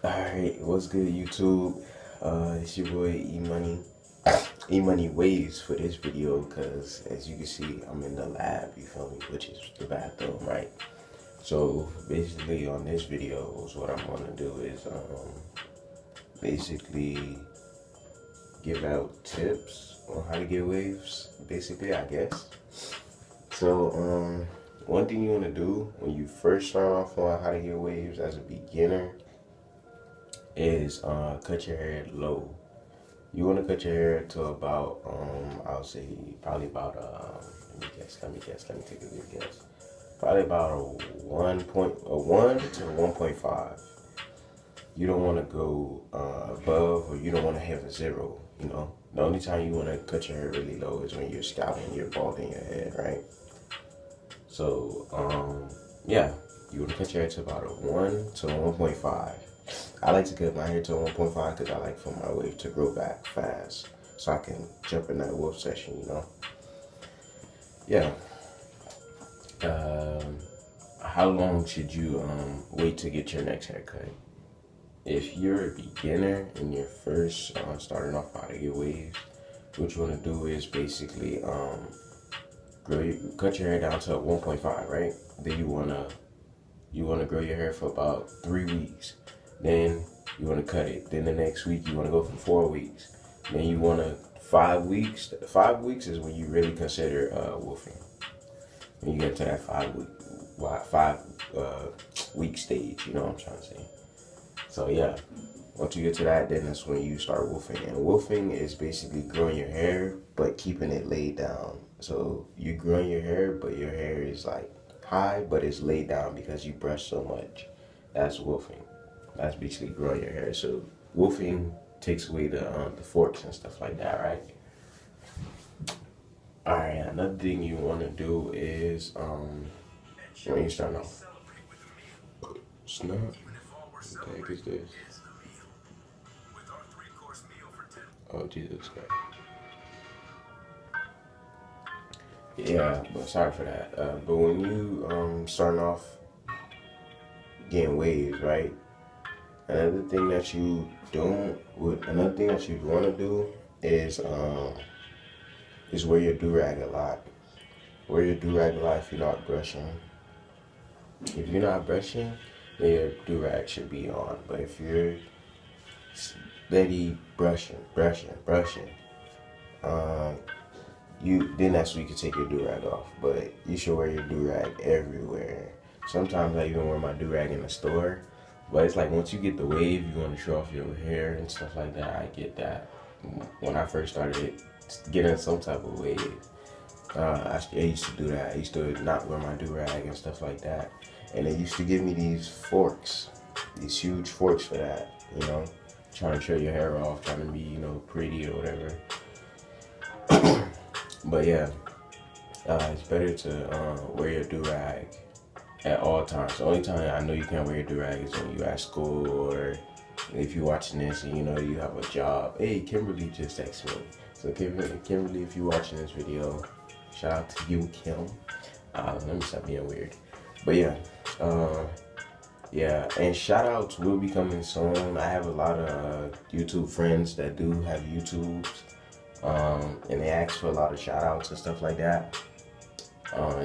Alright, what's good YouTube? It's your boy E-Money. E-Money Waves for this video because as you can see, I'm in the lab, you feel me, which is the bathroom, right? So basically on this video, what I'm going to do is basically give out tips on how to get waves, basically, I guess. So one thing you want to do when you first start off on how to get waves as a beginner is cut your hair low. You want to cut your hair to about I'll say probably about let me take a good guess. Probably about a 1 to 1.5. You don't want to go above, or you don't want to have a 0, you know. The only time you want to cut your hair really low is when you're scalping, you're balding your head, right? So yeah, you want to cut your hair to about a 1 to 1.5. I like to cut my hair to 1.5 because I like for my wave to grow back fast so I can jump in that wolf session, you know? Yeah. How long should you wait to get your next haircut? If you're a beginner and you're first starting off how to get waves, what you want to do is basically cut your hair down to 1.5, right? Then you wanna grow your hair for about 3 weeks. Then you want to cut it. Then the next week you want to go for 4 weeks. Then you want to 5 weeks. 5 weeks is when you really consider wolfing. When you get to that 5 week stage, you know what I'm trying to say. So yeah, once you get to that, then that's when you start wolfing. And wolfing is basically growing your hair but keeping it laid down. So you're growing your hair, but your hair is like high, but it's laid down because you brush so much. That's wolfing. That's basically growing your hair. So wolfing takes away the forks and stuff like that, right? All right. Another thing you want to do is when you start off. Snap. What the heck is this? Oh Jesus Christ. Yeah, but sorry for that. But when you starting off getting waves, right? Another thing that you want to do is wear your do-rag a lot. Wear your do-rag a lot if you're not brushing. If you're not brushing, then your do-rag should be on. But if you're steady brushing, then that's when you can take your do-rag off. But you should wear your do-rag everywhere. Sometimes I even wear my do-rag in the store. But it's like once you get the wave, you want to show off your hair and stuff like that. I get that. When I first started getting some type of wave, I used to do that. I used to not wear my do-rag and stuff like that. And they used to give me these forks, these huge forks for that, you know, trying to show your hair off, trying to be, you know, pretty or whatever. But yeah, it's better to wear your do-rag at all times. The only time I know you can't wear your do-rag is when you at school, or if you're watching this and you know you have a job. Hey, Kimberly just texted me. So Kimberly, if you're watching this video, shout out to you, Kim. Let me stop being weird. But yeah, and shout outs will be coming soon. I have a lot of YouTube friends that do have YouTubes, and they ask for a lot of shout outs and stuff like that.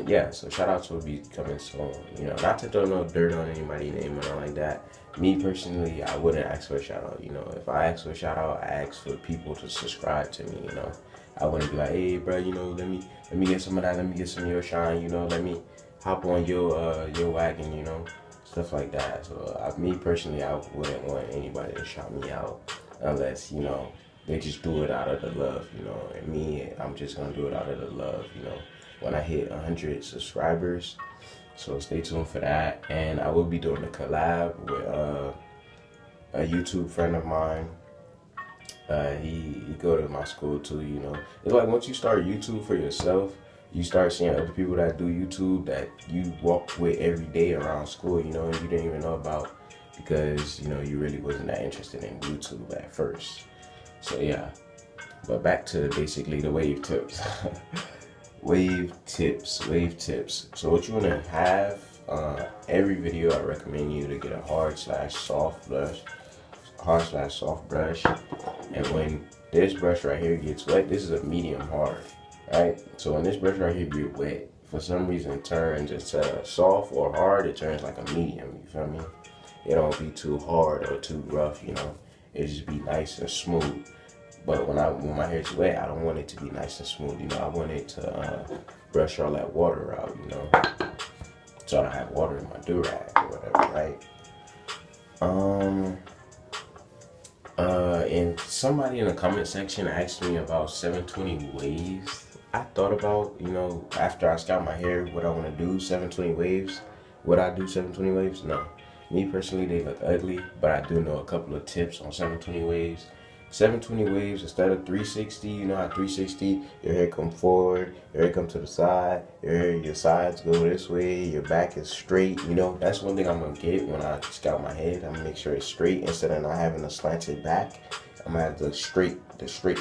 Yeah, so shout outs will be coming soon. You know, not to throw no dirt on anybody's name or nothing like that. Me personally, I wouldn't ask for a shout out. You know, if I ask for a shout out, I ask for people to subscribe to me. You know, I wouldn't be like, hey, bro, you know, let me get some of that. Let me get some of your shine. You know, let me hop on your wagon. You know, stuff like that. So me personally, I wouldn't want anybody to shout me out unless, you know, they just do it out of the love. You know, and me, I'm just gonna do it out of the love. You know, when I hit 100 subscribers. So stay tuned for that. And I will be doing a collab with a YouTube friend of mine. He go to my school too, you know. It's like once you start YouTube for yourself, you start seeing other people that do YouTube that you walk with every day around school, you know, and you didn't even know about because, you know, you really wasn't that interested in YouTube at first. So yeah. But back to basically the wave tips. Wave tips. So what you want to have, every video I recommend you to get a hard/soft brush. hard/soft brush. And when this brush right here gets wet, this is a medium hard, right? So when this brush right here get wet, for some reason it turns instead of soft or hard, it turns like a medium, you feel me? It don't be too hard or too rough, you know? It just be nice and smooth. But when my hair's wet, I don't want it to be nice and smooth, you know? I want it to brush all that water out, you know? So I don't have water in my do-rag or whatever, right? And somebody in the comment section asked me about 720 waves. I thought about, you know, after I scalp my hair, what I want to do, 720 waves. Would I do 720 waves? No. Me personally, they look ugly, but I do know a couple of tips on 720 waves. 720 waves instead of 360, you know how 360, your hair come forward, your hair come to the side, your sides go this way, your back is straight, you know. That's one thing I'm gonna get when I scalp my head. I'm gonna make sure it's straight instead of not having a slanted back. I'm gonna have the straight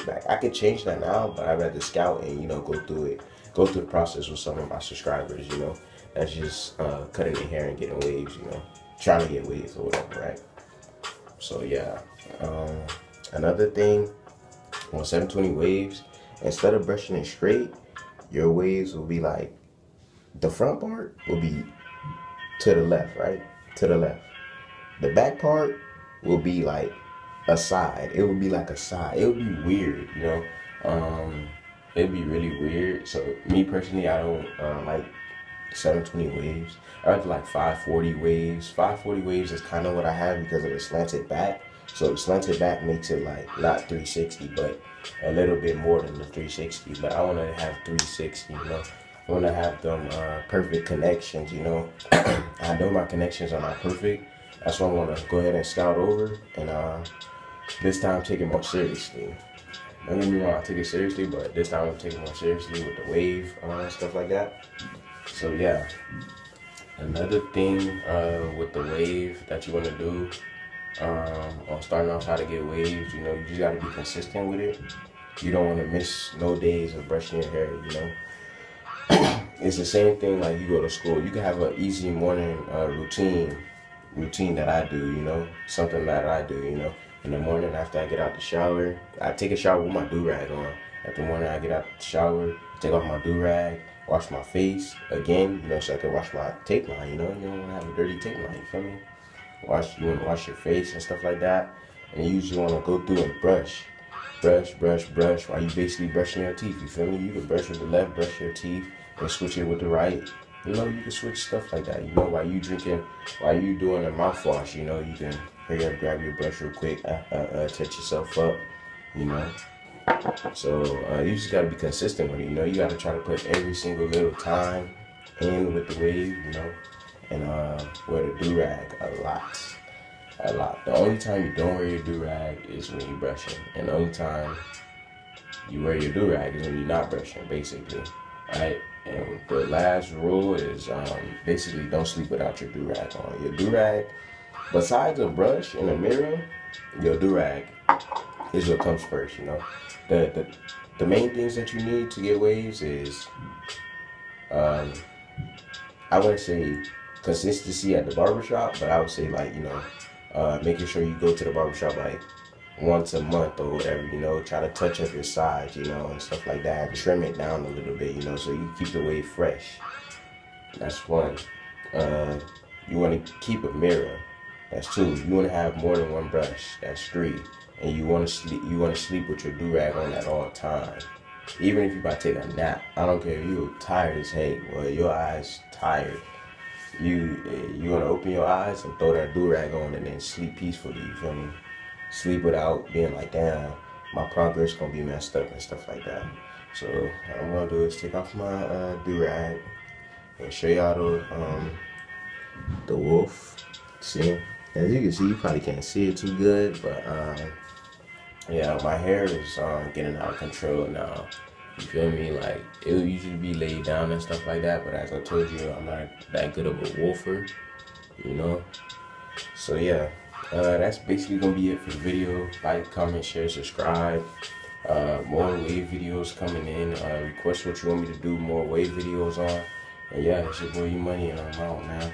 back. I could change that now, but I'd rather scout and, you know, go through the process with some of my subscribers, you know. That's just cutting their hair and getting waves, you know, trying to get waves or whatever, right? So yeah. Another thing, on 720 waves, instead of brushing it straight, your waves will be like, the front part will be to the left, right? To the left. The back part will be like a side. It would be like a side. It would be weird, you know? It'd be really weird. So me personally, I don't like 720 waves. I like 540 waves. 540 waves is kind of what I have because of the slanted back. So the slanted back makes it like not 360, but a little bit more than the 360. But I want to have 360, you know. I want to have them perfect connections, you know. I know my connections are not perfect. That's why I want to go ahead and scout over and this time take it more seriously. Don't get me wrong, I take it seriously, but this time I'm taking it more seriously with the wave and stuff like that. So yeah, another thing with the wave that you want to do on starting off how to get waves, you know, you just got to be consistent with it. You don't want to miss no days of brushing your hair, you know. It's the same thing like you go to school. You can have an easy morning routine that I do, you know, something that I do, you know. In the morning after I get out the shower, I take a shower with my do-rag on. At the morning I get out the shower, take off my do-rag, wash my face again, you know, so I can wash my tape line, you know. You don't want to have a dirty tape line, you feel me? You want to wash your face and stuff like that. And you usually want to go through and brush while you basically brushing your teeth, you feel me? You can brush with the left, brush your teeth, and switch it with the right. You know, you can switch stuff like that. You know, while you doing a mouthwash, you know, you can hurry up, grab your brush real quick, touch yourself up, you know. So you just gotta be consistent with it, you know. You gotta try to put every single little time in with the wave, you know, and wear the do-rag a lot. The only time you don't wear your do-rag is when you're brushing, and the only time you wear your do-rag is when you're not brushing, basically, right? And the last rule is basically don't sleep without your do-rag on. Your do-rag, besides a brush and a mirror, your do-rag is what comes first, you know. The main things that you need to get waves is, I wouldn't say consistency at the barbershop, but I would say, like, you know, making sure you go to the barbershop like once a month or whatever, you know. Try to touch up your sides, you know, and stuff like that. Trim it down a little bit, you know, so you keep the wave fresh. That's one. You want to keep a mirror. That's two. You want to have more than one brush. That's three. And you want to sleep with your do-rag on at all times. Even if you about to take a nap, I don't care if you're tired as heck, well, your eyes tired. You want to open your eyes and throw that do-rag on and then sleep peacefully, you feel me? Sleep without being like, damn, my progress gonna be messed up and stuff like that. So what I'm gonna do is take off my do-rag and show y'all the wolf. See, as you can see, you probably can't see it too good, but yeah, my hair is getting out of control now. You feel me? Like, it would usually be laid down and stuff like that, but as I told you, I'm not that good of a wolfer, you know? So yeah, that's basically gonna be it for the video. Like, comment, share, subscribe. More wave videos coming in. Request what you want me to do more wave videos on. And yeah, it's your boy E-Money, and I'm out, man.